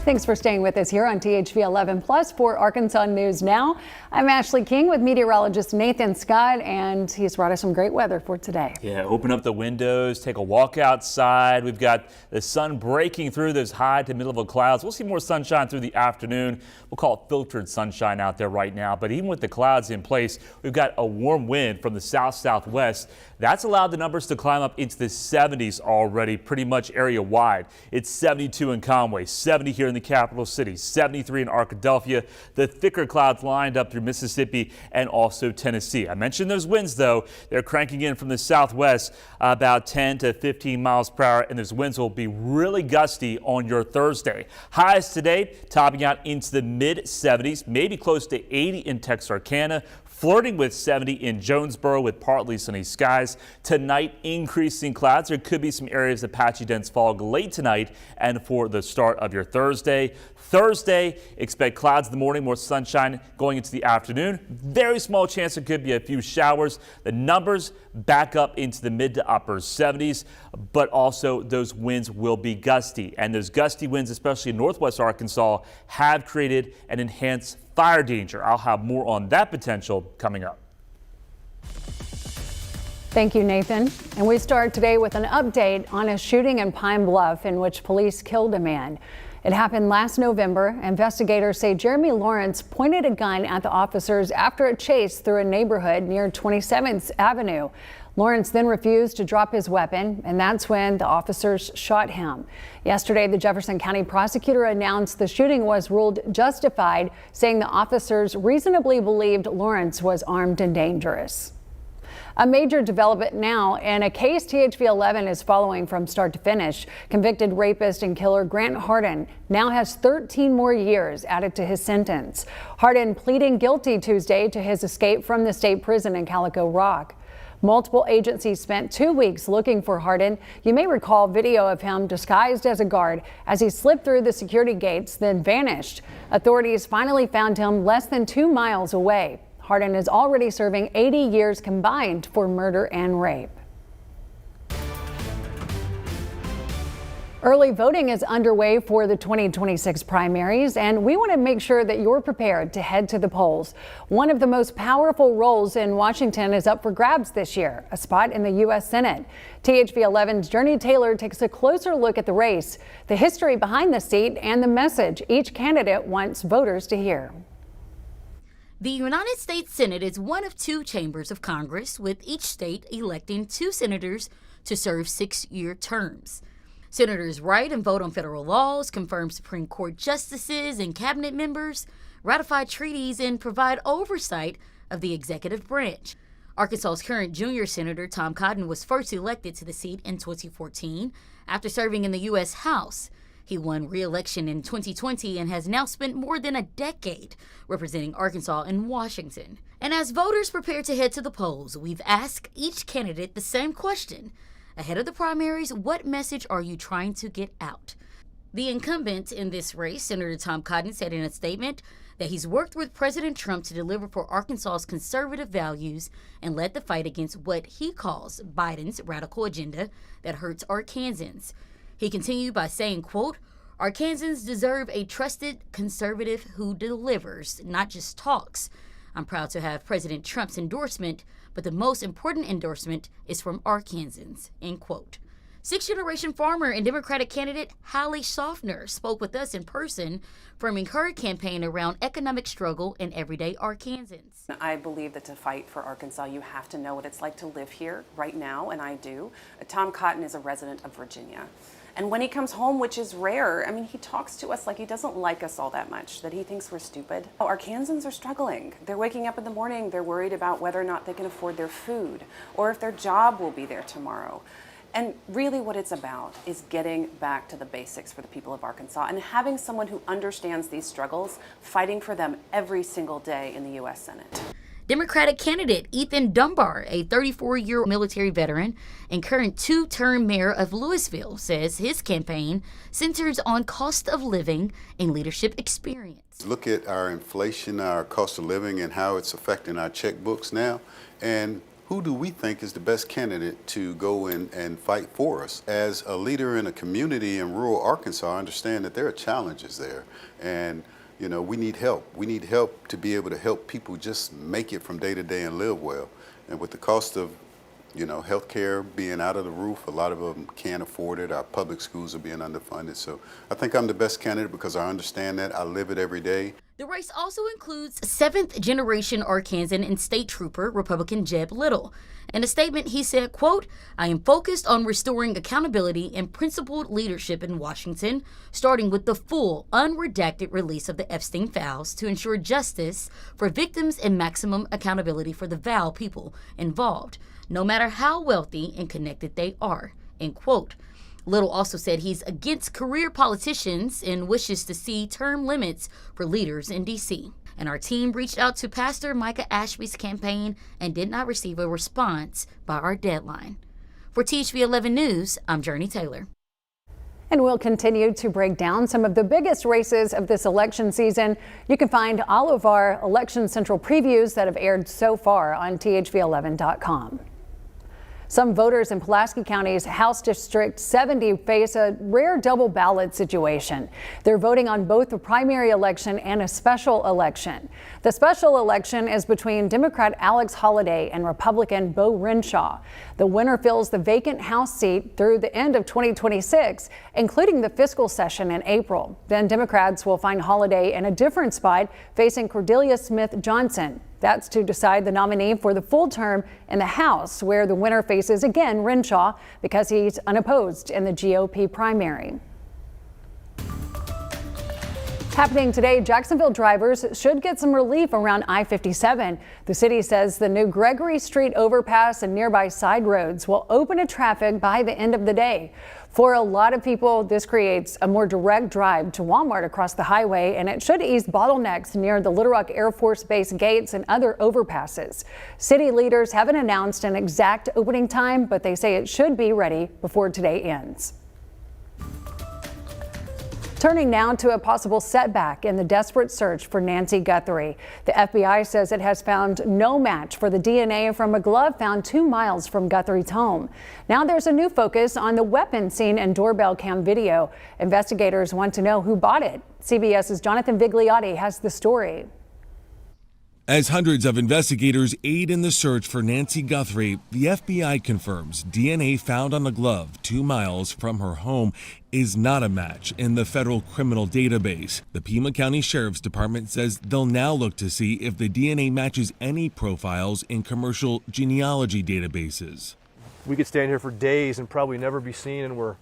Thanks for staying with us here on THV 11 Plus for Arkansas News Now. I'm Ashley King with meteorologist Nathan Scott, and he's brought us some great weather for today. Yeah, open up the windows, take a walk outside. We've got the sun breaking through those high to mid-level clouds. We'll see more sunshine through the afternoon. We'll call it filtered sunshine out there right now. But even with the clouds in place, we've got a warm wind from the south-southwest. That's allowed the numbers to climb up into the 70s already, pretty much area-wide. It's 72 in Conway, 70 here in the capital city, 73 in Arkadelphia. The thicker clouds lined up through Mississippi and also Tennessee. I mentioned those winds, though. They're cranking in from the southwest about 10 to 15 miles per hour, and those winds will be really gusty on your Thursday. Highs today topping out into the mid-70s, maybe close to 80 in Texarkana. Flirting with 70 in Jonesboro with partly sunny skies. Tonight, increasing clouds. There could be some areas of patchy dense fog late tonight and for the start of your Thursday. Thursday, expect clouds in the morning, more sunshine going into the afternoon. Very small chance there could be a few showers. The numbers back up into the mid to upper 70s, but also those winds will be gusty. And those gusty winds, especially in northwest Arkansas, have created an enhanced fire danger. I'll have more on that potential coming up. Thank you, Nathan. And we start today with an update on a shooting in Pine Bluff in which police killed a man. It happened last November. Investigators say Jeremy Lawrence pointed a gun at the officers after a chase through a neighborhood near 27th Avenue. Lawrence then refused to drop his weapon, and that's when the officers shot him. Yesterday, the Jefferson County prosecutor announced the shooting was ruled justified, saying the officers reasonably believed Lawrence was armed and dangerous. A major development now in a case THV 11 is following from start to finish. Convicted rapist and killer Grant Hardin now has 13 more years added to his sentence. Hardin pleading guilty Tuesday to his escape from the state prison in Calico Rock. Multiple agencies spent 2 weeks looking for Hardin. You may recall video of him disguised as a guard as he slipped through the security gates, then vanished. Authorities finally found him less than 2 miles away. Hardin is already serving 80 years combined for murder and rape. Early voting is underway for the 2026 primaries, and we want to make sure that you're prepared to head to the polls. One of the most powerful roles in Washington is up for grabs this year, a spot in the U.S. Senate. THV 11's Journey Taylor takes a closer look at the race, the history behind the seat, and the message each candidate wants voters to hear. The United States Senate is one of 2 chambers of Congress, with each state electing 2 senators to serve 6-year terms. Senators write and vote on federal laws, confirm Supreme Court justices and cabinet members, ratify treaties, and provide oversight of the executive branch. Arkansas's current junior senator Tom Cotton was first elected to the seat in 2014 after serving in the U.S. House. He won re-election in 2020 and has now spent more than a decade representing Arkansas in Washington. And as voters prepare to head to the polls, we've asked each candidate the same question. Ahead of the primaries, what message are you trying to get out? The incumbent in this race, Senator Tom Cotton, said in a statement that he's worked with President Trump to deliver for Arkansas's conservative values and led the fight against what he calls Biden's radical agenda that hurts Arkansans. He continued by saying, quote, "Arkansans deserve a trusted conservative who delivers, not just talks. I'm proud to have President Trump's endorsement, but the most important endorsement is from Arkansans," end quote. 6th-generation farmer and Democratic candidate Hallie Schaffner spoke with us in person, framing her campaign around economic struggle in everyday Arkansans. I believe that to fight for Arkansas, you have to know what it's like to live here right now, and I do. Tom Cotton is a resident of Virginia. And when he comes home, which is rare, I mean, he talks to us like he doesn't like us all that much, that he thinks we're stupid. Arkansans are struggling. They're waking up in the morning, they're worried about whether or not they can afford their food, or if their job will be there tomorrow. And really what it's about is getting back to the basics for the people of Arkansas and having someone who understands these struggles, fighting for them every single day in the U.S. Senate. Democratic candidate Ethan Dunbar, a 34-year military veteran and current 2-term mayor of Louisville, says his campaign centers on cost of living and leadership experience. Look at our inflation, our cost of living, and how it's affecting our checkbooks now. And who do we think is the best candidate to go in and fight for us? As a leader in a community in rural Arkansas, I understand that there are challenges there. And, you know, we need help. We need help to be able to help people just make it from day to day and live well. And with the cost of, you know, healthcare being out of the roof, a lot of them can't afford it. Our public schools are being underfunded. So I think I'm the best candidate because I understand that. I live it every day. The race also includes 7th-generation Arkansan and state trooper Republican Jeb Little. In a statement, he said, quote, "I am focused on restoring accountability and principled leadership in Washington, starting with the full, unredacted release of the Epstein files to ensure justice for victims and maximum accountability for the VOW people involved, no matter how wealthy and connected they are," end quote. Little also said he's against career politicians and wishes to see term limits for leaders in D.C. And our team reached out to Pastor Micah Ashby's campaign and did not receive a response by our deadline. For THV 11 News, I'm Journey Taylor. And we'll continue to break down some of the biggest races of this election season. You can find all of our Election Central previews that have aired so far on THV11.com. Some voters in Pulaski County's House District 70 face a rare double ballot situation. They're voting on both the primary election and a special election. The special election is between Democrat Alex Holliday and Republican Bo Renshaw. The winner fills the vacant House seat through the end of 2026, including the fiscal session in April. Then Democrats will find Holliday in a different spot, facing Cordelia Smith Johnson. That's to decide the nominee for the full term in the House, where the winner faces again Renshaw because he's unopposed in the GOP primary. Happening today, Jacksonville drivers should get some relief around I-57. The city says the new Gregory Street overpass and nearby side roads will open to traffic by the end of the day. For a lot of people, this creates a more direct drive to Walmart across the highway, and it should ease bottlenecks near the Little Rock Air Force Base gates and other overpasses. City leaders haven't announced an exact opening time, but they say it should be ready before today ends. Turning now to a possible setback in the desperate search for Nancy Guthrie. The FBI says it has found no match for the DNA from a glove found 2 miles from Guthrie's home. Now there's a new focus on the weapon seen in doorbell cam video. Investigators want to know who bought it. CBS's Jonathan Vigliotti has the story. As hundreds of investigators aid in the search for Nancy Guthrie, the FBI confirms DNA found on a glove 2 miles from her home is not a match in the federal criminal database. The Pima County Sheriff's Department says they'll now look to see if the DNA matches any profiles in commercial genealogy databases. We could stand here for days and probably never be seen, and we're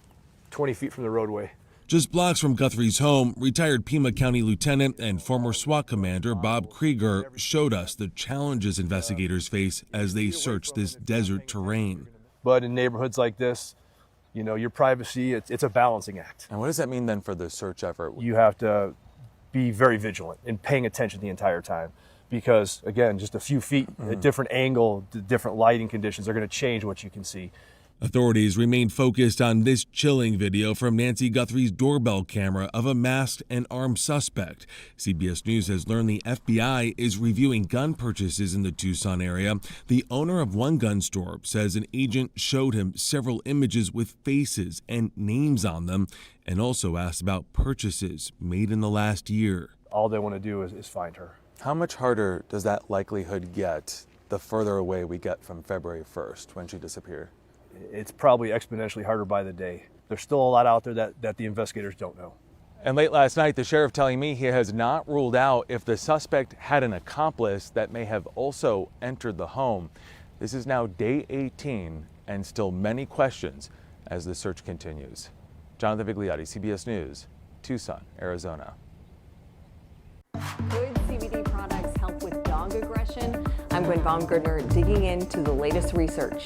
20 feet from the roadway. Just blocks from Guthrie's home, retired Pima County Lieutenant and former SWAT Commander Bob Krieger showed us the challenges investigators face as they search this desert terrain. But in neighborhoods like this, you know, your privacy, it's a balancing act. And what does that mean then for the search effort? You have to be very vigilant and paying attention the entire time because, again, just a few feet, a different angle, the different lighting conditions are going to change what you can see. Authorities remain focused on this chilling video from Nancy Guthrie's doorbell camera of a masked and armed suspect. CBS News has learned the FBI is reviewing gun purchases in the Tucson area. The owner of one gun store says an agent showed him several images with faces and names on them and also asked about purchases made in the last year. All they want to do is find her. How much harder does that likelihood get the further away we get from February 1st when she disappeared? It's probably exponentially harder by the day. There's still a lot out there that the investigators don't know. And late last night, the sheriff telling me he has not ruled out if the suspect had an accomplice that may have also entered the home. This is now day 18 and still many questions as the search continues. Jonathan Vigliotti, CBS News, Tucson, Arizona. Could CBD products help with dog aggression? I'm Gwen Baumgartner digging into the latest research.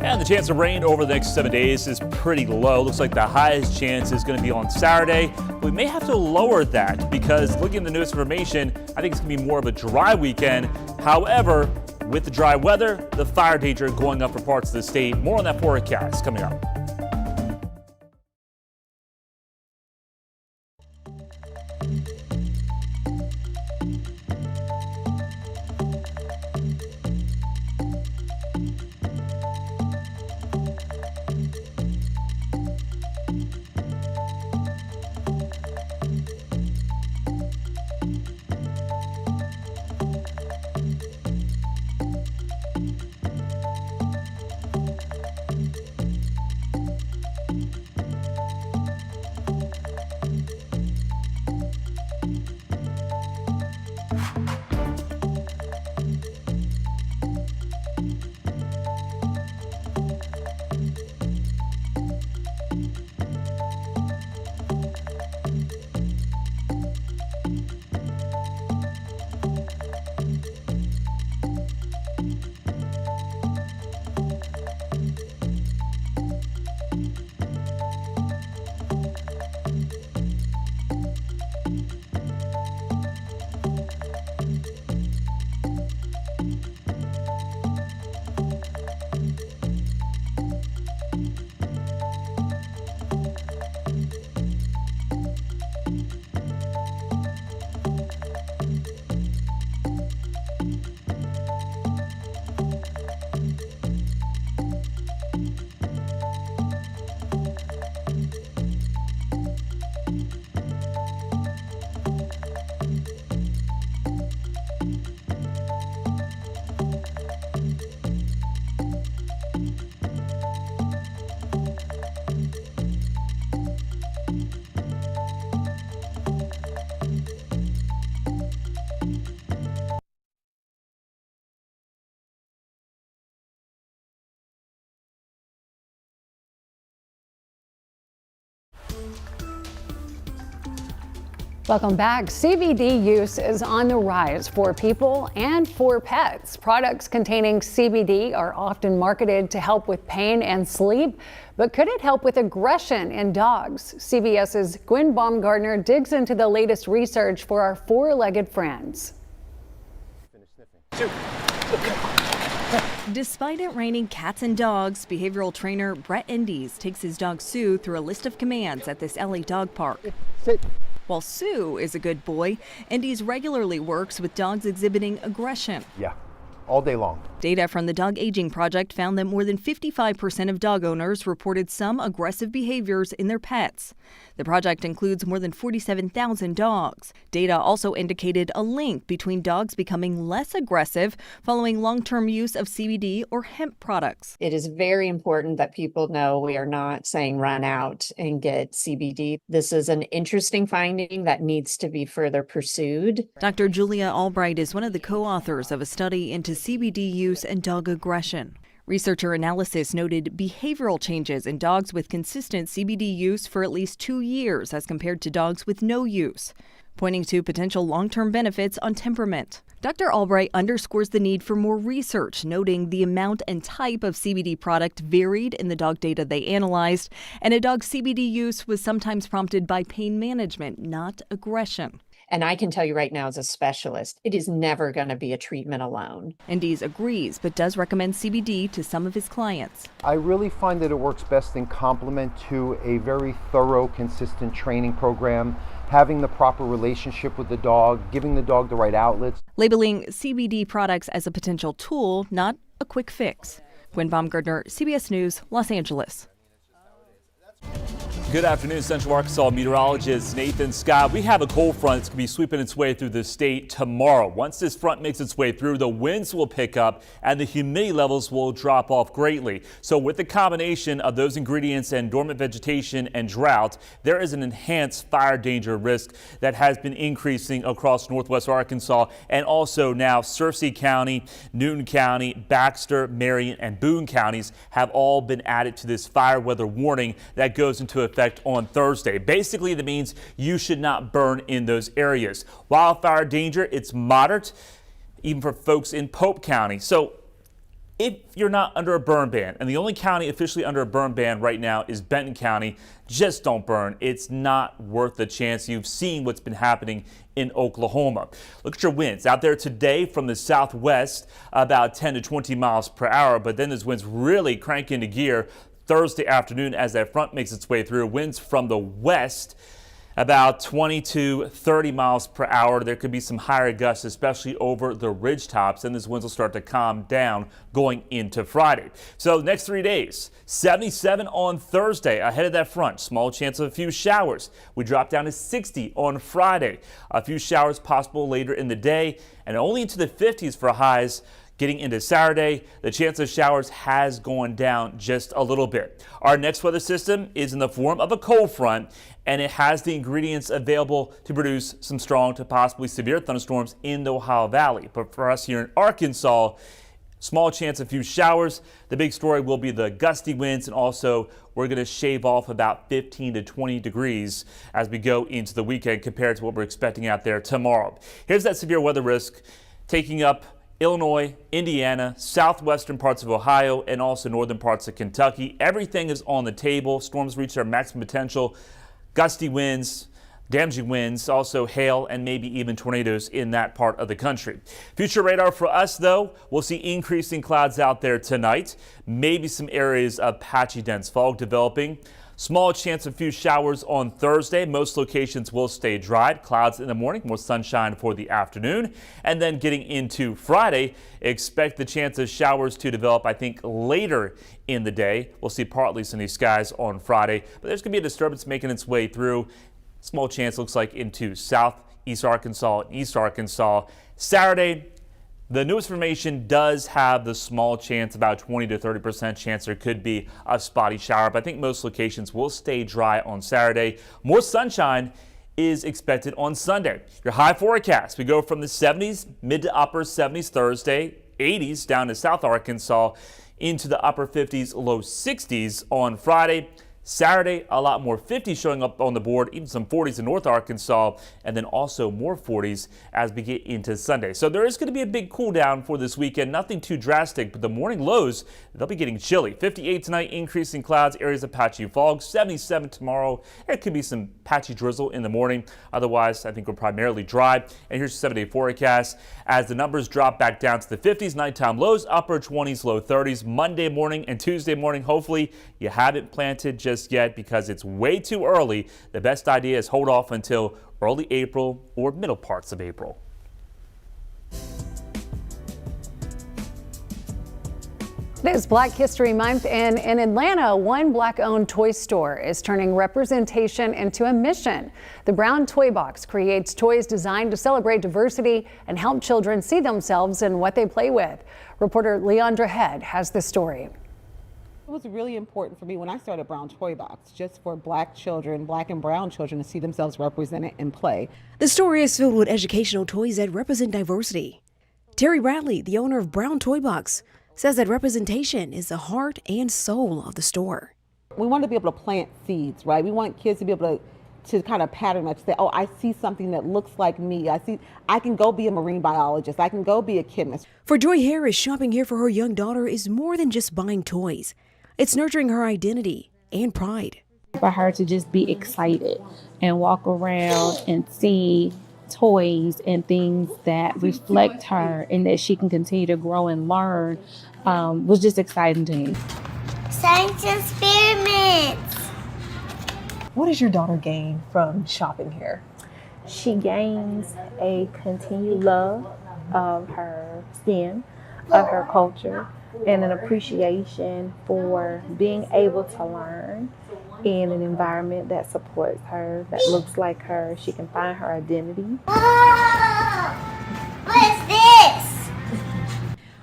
And the chance of rain over the next 7 days is pretty low. Looks like the highest chance is going to be on Saturday. We may have to lower that because looking at the newest information, I think it's going to be more of a dry weekend. However, with the dry weather, the fire danger going up for parts of the state. More on that forecast coming up. Welcome back. CBD use is on the rise for people and for pets. Products containing CBD are often marketed to help with pain and sleep, but could it help with aggression in dogs? CBS's Gwen Baumgartner digs into the latest research for our four-legged friends. Despite it raining cats and dogs, behavioral trainer Brett Endies takes his dog Sue through a list of commands at this LA dog park. Sit. While Sue is a good boy, Endies regularly works with dogs exhibiting aggression. Yeah, all day long. Data from the Dog Aging Project found that more than 55% of dog owners reported some aggressive behaviors in their pets. The project includes more than 47,000 dogs. Data also indicated a link between dogs becoming less aggressive following long-term use of CBD or hemp products. It is very important that people know we are not saying run out and get CBD. This is an interesting finding that needs to be further pursued. Dr. Julia Albright is one of the co-authors of a study into CBD use and dog aggression. Researcher analysis noted behavioral changes in dogs with consistent CBD use for at least 2 years as compared to dogs with no use, pointing to potential long-term benefits on temperament. Dr. Albright underscores the need for more research, noting the amount and type of CBD product varied in the dog data they analyzed, and a dog's CBD use was sometimes prompted by pain management, not aggression. And I can tell you right now as a specialist, it is never going to be a treatment alone. Endies agrees, but does recommend CBD to some of his clients. I really find that it works best in complement to a very thorough, consistent training program, having the proper relationship with the dog, giving the dog the right outlets. Labeling CBD products as a potential tool, not a quick fix. Gwen Baumgartner, CBS News, Los Angeles. Good afternoon, Central Arkansas meteorologist Nathan Scott. We have a cold front that's going to be sweeping its way through the state tomorrow. Once this front makes its way through, the winds will pick up and the humidity levels will drop off greatly. So with the combination of those ingredients and dormant vegetation and drought, there is an enhanced fire danger risk that has been increasing across northwest Arkansas and also now Searcy County, Newton County, Baxter, Marion, and Boone counties have all been added to this fire weather warning that goes into effect on Thursday. Basically, that means you should not burn in those areas. Wildfire danger, it's moderate, even for folks in Pope County. So if you're not under a burn ban, and the only county officially under a burn ban right now is Benton County, just don't burn. It's not worth the chance. You've seen what's been happening in Oklahoma. Look at your winds out there today from the southwest, about 10 to 20 miles per hour, but then those winds really crank into gear Thursday afternoon as that front makes its way through. Winds from the west about 20 to 30 miles per hour. There could be some higher gusts, especially over the ridge tops, and these winds will start to calm down going into Friday. So next 3 days, 77 on Thursday ahead of that front. Small chance of a few showers. We drop down to 60 on Friday. A few showers possible later in the day and only into the 50s for highs. Getting into Saturday, the chance of showers has gone down just a little bit. Our next weather system is in the form of a cold front, and it has the ingredients available to produce some strong to possibly severe thunderstorms in the Ohio Valley. But for us here in Arkansas, small chance of a few showers. The big story will be the gusty winds, and also we're going to shave off about 15 to 20 degrees as we go into the weekend compared to what we're expecting out there tomorrow. Here's that severe weather risk taking up Illinois, Indiana, southwestern parts of Ohio, and also northern parts of Kentucky. Everything is on the table. Storms reach their maximum potential. Gusty winds, damaging winds, also hail, and maybe even tornadoes in that part of the country. Future radar for us, though, we'll see increasing clouds out there tonight. Maybe some areas of patchy dense fog developing. Small chance of a few showers on Thursday. Most locations will stay dry. Clouds in the morning, more sunshine for the afternoon. And then getting into Friday, expect the chance of showers to develop, I think, later in the day. We'll see partly sunny skies on Friday, but there's going to be a disturbance making its way through. Small chance looks like into southeast Arkansas and east Arkansas. Saturday, the newest information does have the small chance, about 20 to 30% chance there could be a spotty shower, but I think most locations will stay dry on Saturday. More sunshine is expected on Sunday. Your high forecast, we go from the 70s, mid to upper 70s Thursday, 80s down to South Arkansas, into the upper 50s, low 60s on Friday. Saturday, a lot more 50s showing up on the board, even some 40s in North Arkansas, and then also more 40s as we get into Sunday. So there is going to be a big cool down for this weekend. Nothing too drastic, but the morning lows, they'll be getting chilly. 58 tonight, increasing clouds, areas of patchy fog. 77 tomorrow. There could be some patchy drizzle in the morning. Otherwise, I think we're primarily dry. And here's your 7-day forecast. As the numbers drop back down to the 50s, nighttime lows, upper 20s, low 30s. Monday morning and Tuesday morning, hopefully you haven't planted just yet because it's way too early. The best idea is hold off until early April or middle parts of April. It is Black History Month, and in Atlanta, one Black-owned toy store is turning representation into a mission. The Brown Toy Box creates toys designed to celebrate diversity and help children see themselves in what they play with. Reporter Leandra Head has the story. It was really important for me when I started Brown Toy Box, just for Black children, Black and brown children, to see themselves represented and play. The store is filled with educational toys that represent diversity. Terry Bradley, the owner of Brown Toy Box, says that representation is the heart and soul of the store. We want to be able to plant seeds, right? We want kids to be able to kind of pattern up, say, oh, I see something that looks like me. I can go be a marine biologist. I can go be a chemist. For Joy Harris, shopping here for her young daughter is more than just buying toys. It's nurturing her identity and pride. For her to just be excited and walk around and see toys and things that reflect her and that she can continue to grow and learn was just exciting to me. Science experiments. What does your daughter gain from shopping here? She gains a continued love of her STEM, of her culture, and an appreciation for being able to learn in an environment that supports her, that looks like her. She can find her identity. What is this?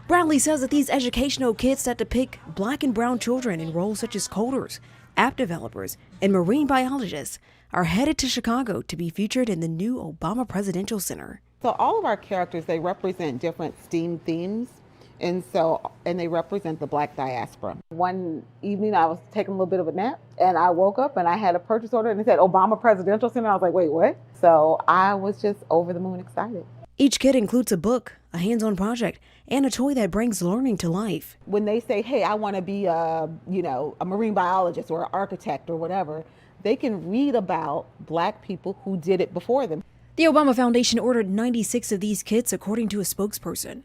Bradley says that these educational kits that depict Black and brown children in roles such as coders, app developers, and marine biologists are headed to Chicago to be featured in the new Obama Presidential Center. So all of our characters, they represent different STEAM themes. And they represent the Black diaspora. One evening I was taking a little bit of a nap and I woke up and I had a purchase order and it said Obama Presidential Center. I was like, wait, what? So I was just over the moon excited. Each kit includes a book, a hands-on project, and a toy that brings learning to life. When they say, hey, I want to be a marine biologist or an architect or whatever, they can read about Black people who did it before them. The Obama Foundation ordered 96 of these kits, according to a spokesperson.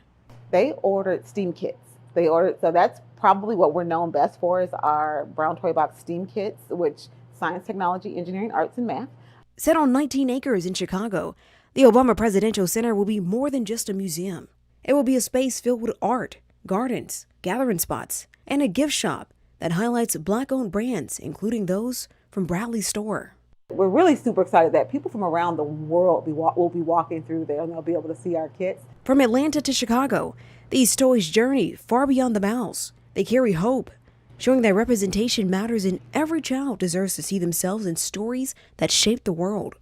They ordered STEAM kits. So that's probably what we're known best for, is our Brown Toy Box STEAM kits, which science, technology, engineering, arts, and math. Set on 19 acres in Chicago, the Obama Presidential Center will be more than just a museum. It will be a space filled with art, gardens, gathering spots, and a gift shop that highlights Black-owned brands, including those from Bradley's store. We're really super excited that people from around the world will be walking through there and they'll be able to see our kits. From Atlanta to Chicago, these toys journey far beyond the mouse. They carry hope, showing that representation matters and every child deserves to see themselves in stories that shape the world.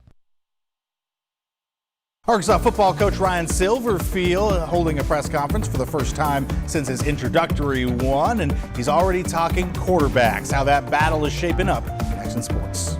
Arkansas football coach Ryan Silverfield holding a press conference for the first time since his introductory one, and he's already talking quarterbacks, how that battle is shaping up next in sports.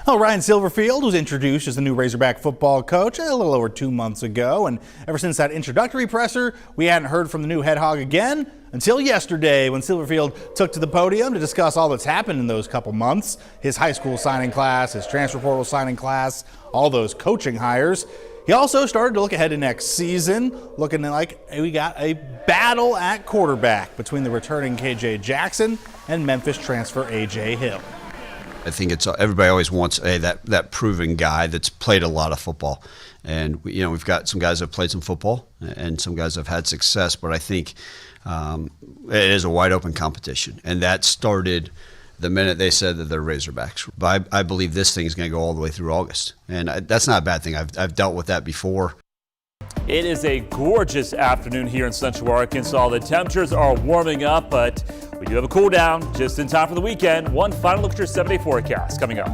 Well, Ryan Silverfield was introduced as the new Razorback football coach a little over 2 months ago, and ever since that introductory presser, we hadn't heard from the new head hog again until yesterday when Silverfield took to the podium to discuss all that's happened in those couple months, his high school signing class, his transfer portal signing class, all those coaching hires. He also started to look ahead to next season, looking like we got a battle at quarterback between the returning KJ Jackson and Memphis transfer AJ Hill. I think it's everybody always wants that proven guy that's played a lot of football, and we've got some guys that have played some football and some guys that have had success, but I think it is a wide open competition, and that started the minute they said that they're Razorbacks. But I believe this thing is going to go all the way through August, and that's not a bad thing. I've dealt with that before. It is a gorgeous afternoon here in Central Arkansas. The temperatures are warming up, but we do have a cool down just in time for the weekend. One final look at your 7-day forecast coming up.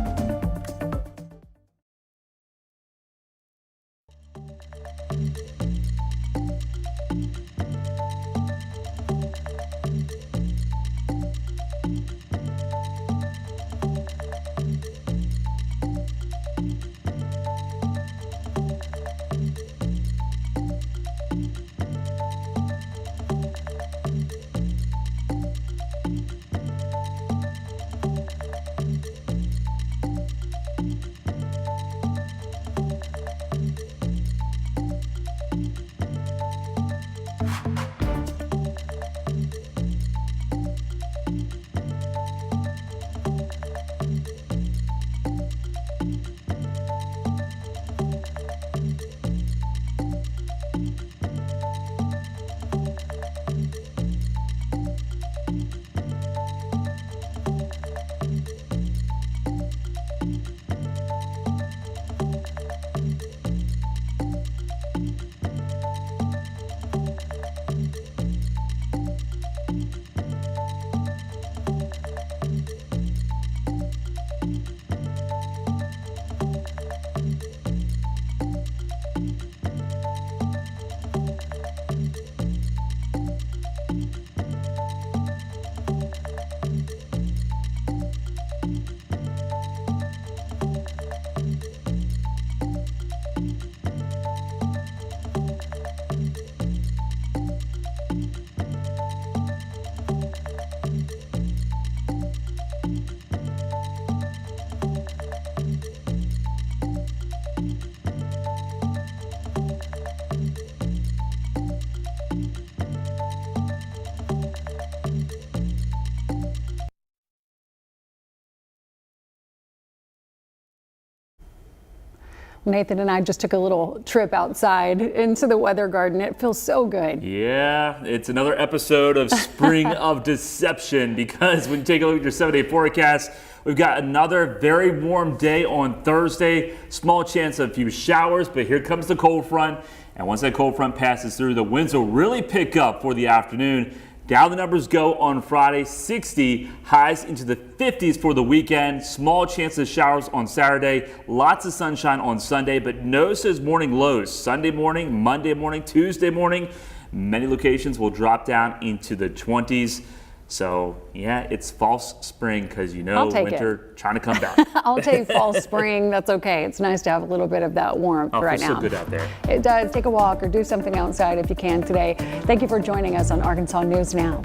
Nathan and I just took a little trip outside into the weather garden. It feels so good. Yeah, it's another episode of Spring of Deception, because when you take a look at your 7-day forecast, we've got another very warm day on Thursday. Small chance of a few showers, but here comes the cold front. And once that cold front passes through, the winds will really pick up for the afternoon. Down the numbers go on Friday, 60, highs into the 50s for the weekend. Small chance of showers on Saturday, lots of sunshine on Sunday, but notice those morning lows. Sunday morning, Monday morning, Tuesday morning, many locations will drop down into the 20s. So, yeah, it's false spring because winter trying to come back. I'll take fall spring. That's okay. It's nice to have a little bit of that warmth right now. So good out there. It does. Take a walk or do something outside if you can today. Thank you for joining us on Arkansas News Now.